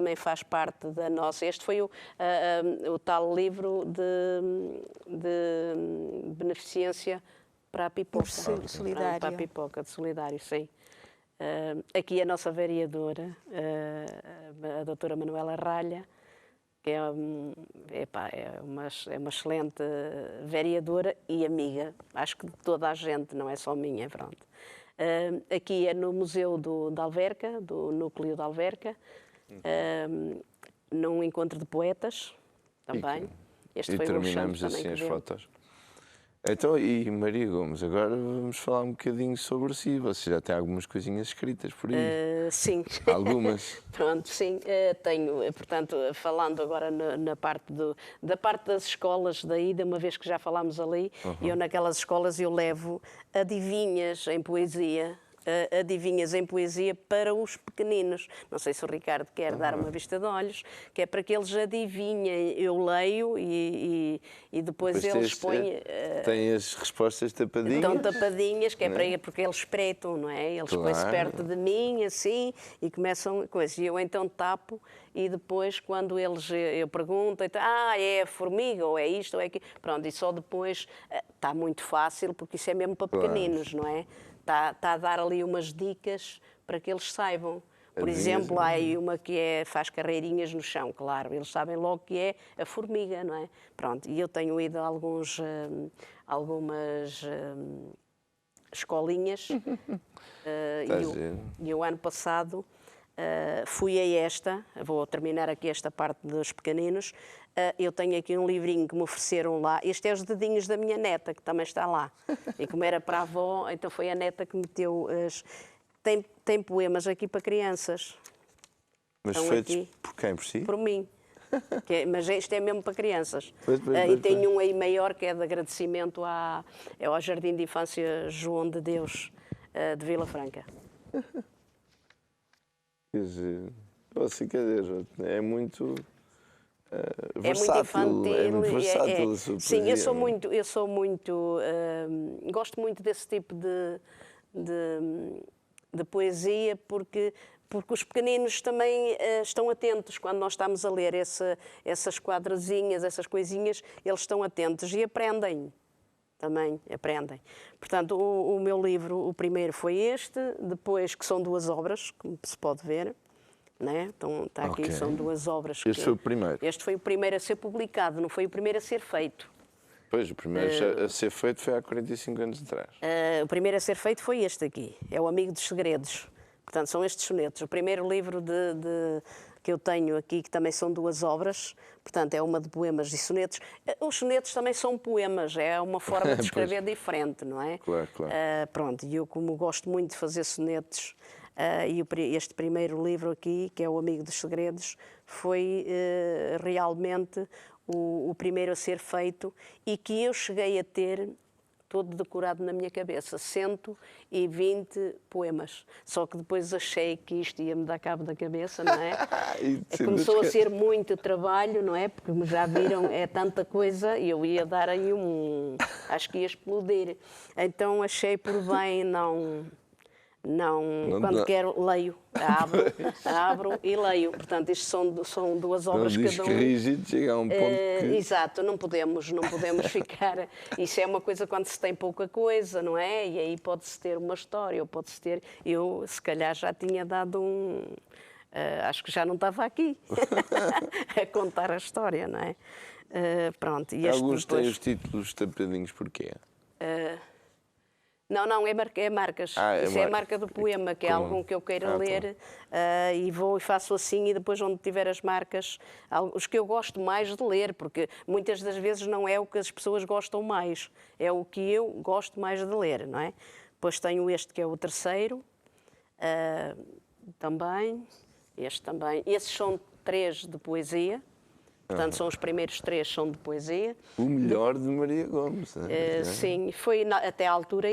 também faz parte da nossa. Este foi o tal livro de beneficência para a pipoca. Solidário. Para a pipoca, de solidário, sim. Aqui a nossa vereadora, a doutora Manuela Ralha, que é uma excelente vereadora e amiga, acho que de toda a gente, não é só minha, pronto. Aqui é no Museu da Alverca, do Núcleo da Alverca, num encontro de poetas, também. E terminamos assim as fotos. Então, e Maria Gomes, agora vamos falar um bocadinho sobre si. Você já tem algumas coisinhas escritas por aí? Sim. Algumas? Pronto, sim. Tenho, portanto, falando agora da parte das escolas daí, de uma vez que já falámos ali, eu naquelas escolas eu levo adivinhas em poesia, para os pequeninos. Não sei se o Ricardo quer dar uma vista de olhos, que é para que eles adivinhem. Eu leio e depois eles põem... Têm as respostas tapadinhas? Estão tapadinhas, que é porque eles espreitam, não é? Eles põem-se perto de mim, assim, e começam com isso. E eu então tapo e depois, quando eu pergunto, então, é formiga, ou é isto, ou é aquilo. Pronto, e só depois está muito fácil, porque isso é mesmo para pequeninos, não é? Está a dar ali umas dicas para que eles saibam. Por exemplo, há aí uma que faz carreirinhas no chão, claro, eles sabem logo que é a formiga, não é? Pronto, e eu tenho ido a algumas escolinhas e o ano passado fui a esta, vou terminar aqui esta parte dos pequeninos. Eu tenho aqui um livrinho que me ofereceram lá. Este é os dedinhos da minha neta, que também está lá. E como era para a avó, então foi a neta que meteu Tem poemas aqui para crianças. Mas feitos por quem? Por si? Por mim. Mas este é mesmo para crianças. Pois, e tem um aí maior que é de agradecimento ao Jardim de Infância João de Deus, de Vila Franca. Quer dizer, é muito... versátil, é muito versátil a sua poesia. Sim, eu sou muito gosto muito desse tipo de poesia, porque os pequeninos também estão atentos quando nós estamos a ler essas quadrazinhas, essas coisinhas, eles estão atentos e aprendem. Também aprendem. Portanto, o meu livro, o primeiro foi este, depois que são 2 obras, como se pode ver. Né? Então, está aqui, são 2 obras. Este foi o primeiro? Este foi o primeiro a ser publicado, não foi o primeiro a ser feito. Pois, o primeiro a ser feito foi há 45 anos atrás. O primeiro a ser feito foi este aqui, é o Amigo dos Segredos. Portanto, são estes sonetos. O primeiro livro que eu tenho aqui, que também são 2 obras, portanto, é uma de poemas e sonetos. Os sonetos também são poemas, é uma forma de escrever diferente, não é? Claro. Pronto, e eu, como gosto muito de fazer sonetos, e este primeiro livro aqui, que é o Amigo dos Segredos, foi realmente o primeiro a ser feito e que eu cheguei a ter todo decorado na minha cabeça, 120 poemas. Só que depois achei que isto ia-me dar cabo da cabeça, não é? Começou a ser muito trabalho, não é? Porque já viram, é tanta coisa, e eu ia dar aí acho que ia explodir. Então achei por bem quando quero, leio, abro e leio. Portanto, isto são 2 obras cada um. Rígido, chega a um ponto que... Exato, não podemos ficar... Isso é uma coisa quando se tem pouca coisa, não é? E aí pode-se ter uma história, ou pode-se ter... Eu, se calhar, já tinha dado acho que já não estava aqui a contar a história, não é? Pronto. E alguns têm os títulos tapadinhos, porquê? Não, é marcas. Isso é a marca do poema, que é algum que eu queira ler, e vou e faço assim, e depois onde tiver as marcas, os que eu gosto mais de ler, porque muitas das vezes não é o que as pessoas gostam mais, é o que eu gosto mais de ler, não é? Depois tenho este que é o terceiro, também, este também. Esses são 3 de poesia. Portanto, são os primeiros 3 são de poesia. O melhor de Maria Gomes. Sim, até à altura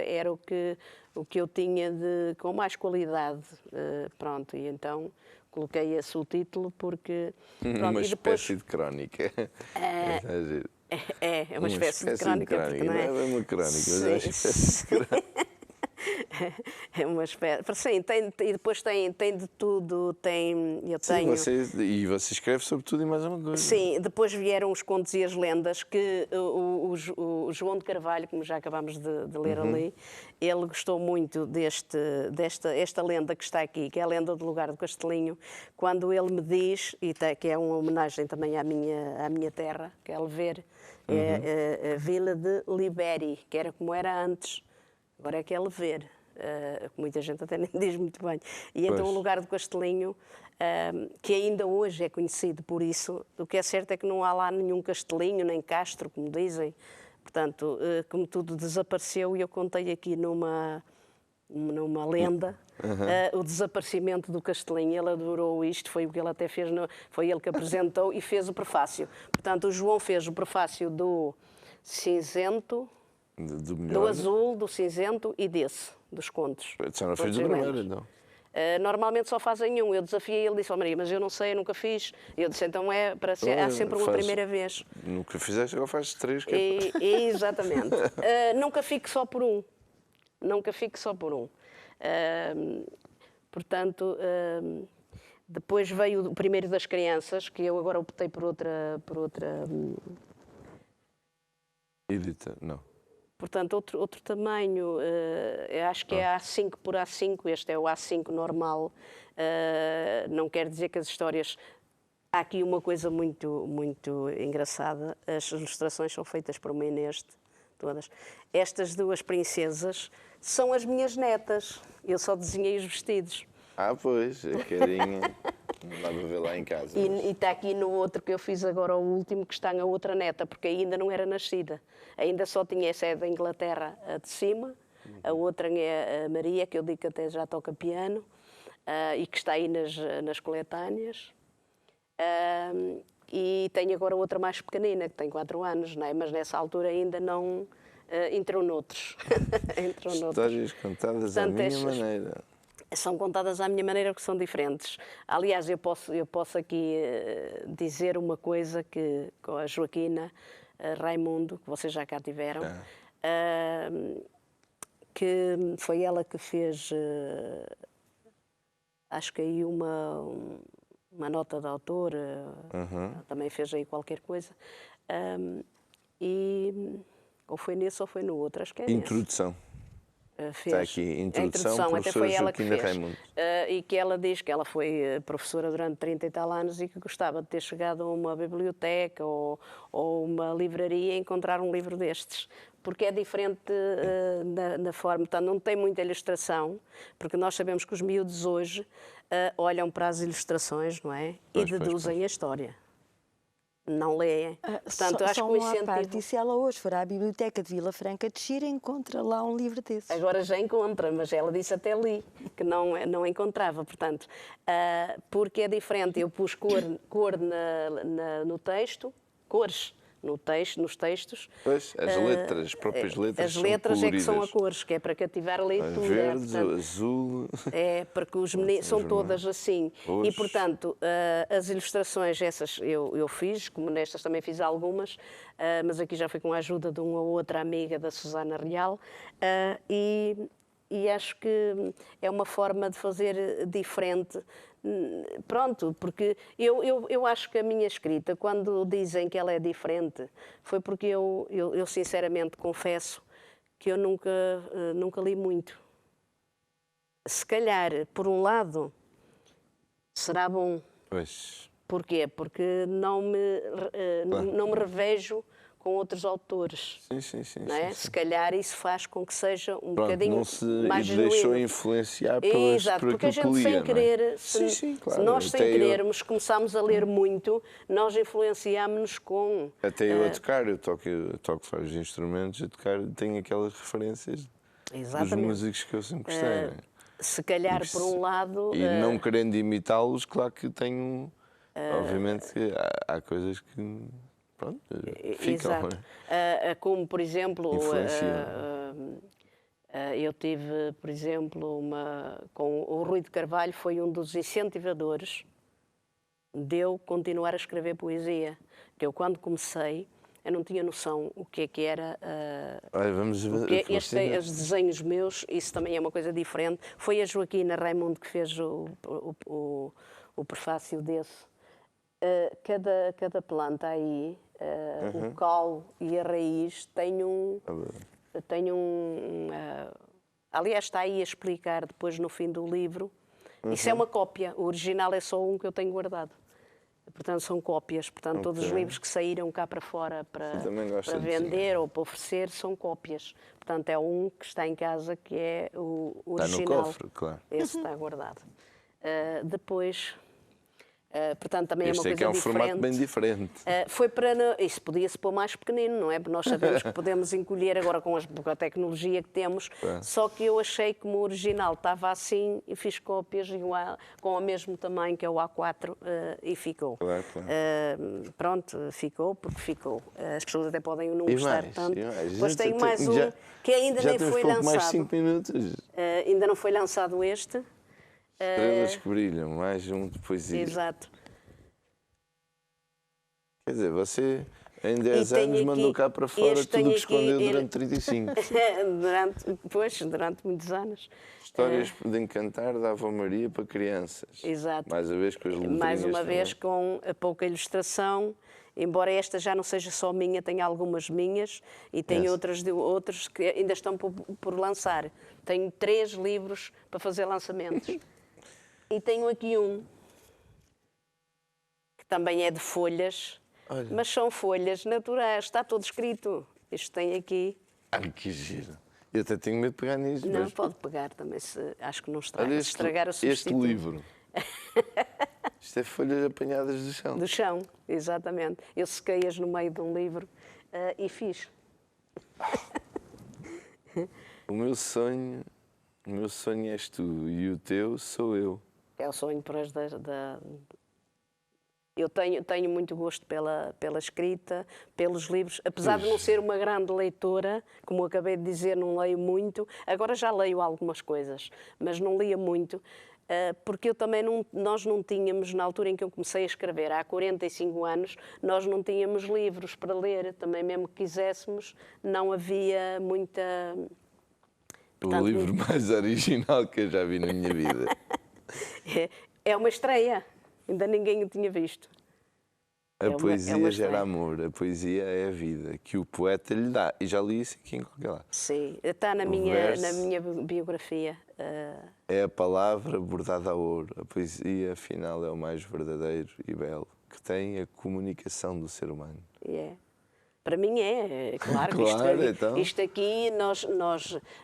era o que eu tinha com mais qualidade. Pronto, e então coloquei esse o título porque... Pronto, uma espécie de crónica. É uma espécie de crónica. Não é uma crónica, mas é uma espécie de crónica. É uma espécie. Sim, e depois tem de tudo. Eu tenho. E você escreve sobre tudo e mais uma coisa. Sim, depois vieram os contos e as lendas que o João de Carvalho, como já acabámos de ler ali, ele gostou muito desta lenda que está aqui, que é a lenda do Lugar do Castelinho, quando ele me diz, que é uma homenagem também à minha terra, que é Lever, é a vila de Liberi, que era como era antes. Agora é que é Lever, que muita gente até nem diz muito bem. E então o Lugar do Castelinho, que ainda hoje é conhecido por isso, o que é certo é que não há lá nenhum castelinho, nem castro, como dizem. Portanto, como tudo desapareceu, e eu contei aqui numa lenda, o desaparecimento do Castelinho. Ele adorou isto, foi o que ele até fez, foi ele que apresentou e fez o prefácio. Portanto, o João fez o prefácio do cinzento, do azul, do cinzento e dos contos. Já não fez do primeiro, não? Normalmente só fazem um. Eu desafiei ele, disse: "Oh, Maria, mas eu não sei, eu nunca fiz." Eu disse: "Então há sempre uma primeira vez." Nunca fizeste, agora fazes 3. Exatamente. Nunca fico só por um. Nunca fico só por um. Portanto, depois veio o primeiro das crianças, que eu agora optei por outra Edita, não. Portanto, outro tamanho, eu acho que é A5 por A5, este é o A5 normal. Não quer dizer que as histórias... Há aqui uma coisa muito, muito engraçada, as ilustrações são feitas por uma Inês, todas. Estas duas princesas são as minhas netas, eu só desenhei os vestidos. Pois, a carinha, não dá para ver lá em casa. E está aqui no outro que eu fiz agora, o último, que está a outra neta, porque ainda não era nascida. Ainda só tinha essa, é da Inglaterra, a de cima. A outra é a Maria, que eu digo que até já toca piano, e que está aí nas coletâneas. E tenho agora outra mais pequenina, que tem 4 anos, não é? Mas nessa altura ainda não entrou noutros. Histórias contadas à minha maneira. São contadas à minha maneira, porque são diferentes. Aliás, eu posso aqui dizer uma coisa que com a Joaquina Raimundo, que vocês já cá tiveram, que foi ela que fez, acho que aí uma nota de autor, também fez aí qualquer coisa, ou foi nesse ou foi no outro, acho que é Introdução. Está aqui, introdução até foi ela que fez. Raimundo. E que ela diz que ela foi professora durante 30 e tal anos e que gostava de ter chegado a uma biblioteca ou uma livraria e encontrar um livro destes. Porque é diferente na forma, portanto, não tem muita ilustração, porque nós sabemos que os miúdos hoje olham para as ilustrações, não é? E deduzem a história. Não leem. Portanto, acho que o incentivo... parte, e se ela hoje for à biblioteca de Vila Franca de Xira, encontra lá um livro desses? Agora já encontra, mas ela disse até ali que não encontrava. Portanto, porque é diferente. Eu pus cor no texto, cores nos textos. Pois, as próprias letras as letras são é que são a cores, que é para cativar a leitura. Verde, portanto, azul... É, porque os meninos são todas assim. Hoje. E, portanto, as ilustrações, essas eu fiz, como nestas também fiz algumas, mas aqui já foi com a ajuda de uma ou outra amiga da Susana Real, e acho que é uma forma de fazer diferente. Pronto, porque eu acho que a minha escrita, quando dizem que ela é diferente, foi porque eu sinceramente confesso que eu nunca li muito. Se calhar, por um lado, será bom. Pois. Porquê? Porque não me revejo com outros autores. Sim. Não é? Se calhar isso faz com que seja um Pronto, bocadinho não se mais genuíno. deixou influenciar Exato, porque a gente sem querer, se nós sem querermos começámos a ler muito, nós influenciámos-nos com... Até eu a tocar, eu toco vários instrumentos, a tocar tenho aquelas referências dos músicos que eu sempre gostei. Não é? Se calhar, por um lado... E não querendo imitá-los, claro que tenho... Obviamente que há coisas que... Pronto, ficam. Exato. Como, por exemplo, eu tive, por exemplo, com o Rui de Carvalho, foi um dos incentivadores de eu continuar a escrever poesia. Que eu, quando comecei, eu não tinha noção o que era. Olha, vamos ver. Os desenhos meus, isso também é uma coisa diferente. Foi a Joaquina Raimundo que fez o prefácio desse. Cada planta aí, o caule e a raiz, tem aliás, está aí a explicar depois no fim do livro. Isso é uma cópia, o original é só um que eu tenho guardado. Portanto, são cópias. Portanto, todos os livros que saíram cá para fora para vender ou para oferecer são cópias. Portanto, é um que está em casa que é o original. Está no cofre, claro. Esse está guardado. Depois... portanto, também este é uma coisa é que é um diferente. formato bem diferente. Foi para... Isso podia-se pôr mais pequenino, não é? Porque nós sabemos que podemos encolher agora com a tecnologia que temos, só que eu achei que o original estava assim e fiz cópias igual, com o mesmo tamanho que é o A4 e ficou. Claro. Pronto, ficou porque ficou. As pessoas até podem não gostar tanto. Depois tenho mais um que ainda nem foi lançado. Mais 5 minutos. Ainda não foi lançado este. Estrelas que brilham, mais um de poesia. Exato. Quer dizer, você em 10 anos mandou cá para fora tudo o que escondeu durante 35. durante muitos anos. Histórias de encantar da Ave Maria para crianças. Exato. Mais uma vez com as letrinhas. Mais uma vez com a pouca ilustração, embora esta já não seja só minha, tenho algumas minhas e tenho outros que ainda estão por lançar. Tenho 3 livros para fazer lançamentos. E tenho aqui um, que também é de folhas, mas são folhas naturais, está todo escrito. Isto tem aqui... Ai, que giro. Eu até tenho medo de pegar nisto. Não, pode pegar também, acho que não estraga. Olha Estragar o substituto. Este livro. Isto é folhas apanhadas do chão. Do chão, exatamente. Eu sequei-as no meio de um livro e fiz. O meu sonho és tu e o teu sou eu. É o sonho para as Eu tenho muito gosto pela escrita, pelos livros. Apesar de não ser uma grande leitora, como acabei de dizer, não leio muito. Agora já leio algumas coisas, mas não lia muito, porque eu também nós não tínhamos, na altura em que eu comecei a escrever, há 45 anos, nós não tínhamos livros para ler. Também mesmo que quiséssemos, não havia muita... O livro mais original que eu já vi na minha vida. É uma estreia, ainda ninguém o tinha visto. A poesia gera amor, a poesia é a vida que o poeta lhe dá. E já li isso aqui em qualquer lado. Sim, está na minha biografia. É a palavra bordada a ouro. A poesia, afinal, é o mais verdadeiro e belo que tem a comunicação do ser humano. Para mim é claro. Claro, então. Isto aqui,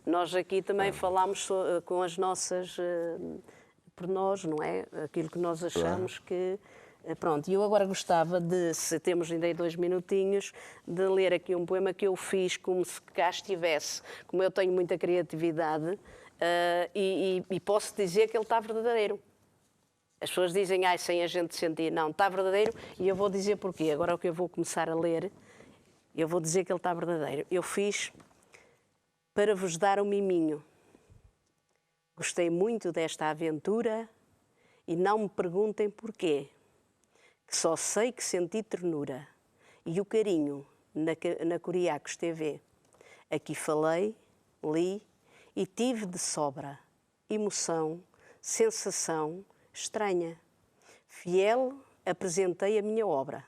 nós aqui também falamos com as nossas... por nós, não é? Aquilo que nós achamos que... Pronto, e eu agora gostava de, se temos ainda 2 minutinhos, de ler aqui um poema que eu fiz como se cá estivesse. Como eu tenho muita criatividade e posso dizer que ele está verdadeiro. As pessoas dizem, sem a gente sentir. Não, está verdadeiro e eu vou dizer porquê. Agora o que eu vou começar a ler, eu vou dizer que ele está verdadeiro. Eu fiz para vos dar um miminho. Gostei muito desta aventura e não me perguntem porquê, que só sei que senti ternura e o carinho na Curiacos TV. Aqui falei, li e tive de sobra emoção, sensação estranha. Fiel apresentei a minha obra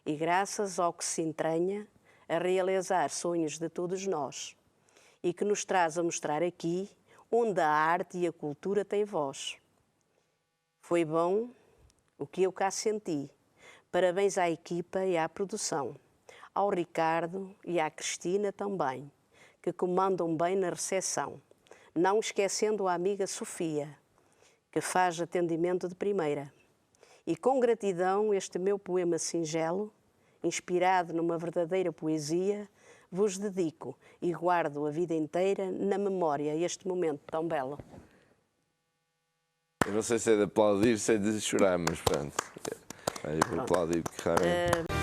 e graças ao que se entranha a realizar sonhos de todos nós e que nos traz a mostrar aqui onde a arte e a cultura têm voz. Foi bom o que eu cá senti. Parabéns à equipa e à produção, ao Ricardo e à Cristina também, que comandam bem na recepção, não esquecendo a amiga Sofia, que faz atendimento de primeira. E com gratidão este meu poema singelo, inspirado numa verdadeira poesia, vos dedico e guardo a vida inteira na memória este momento tão belo. Eu não sei se é de aplaudir, se é de chorar, mas pronto. Eu vou aplaudir, porque realmente...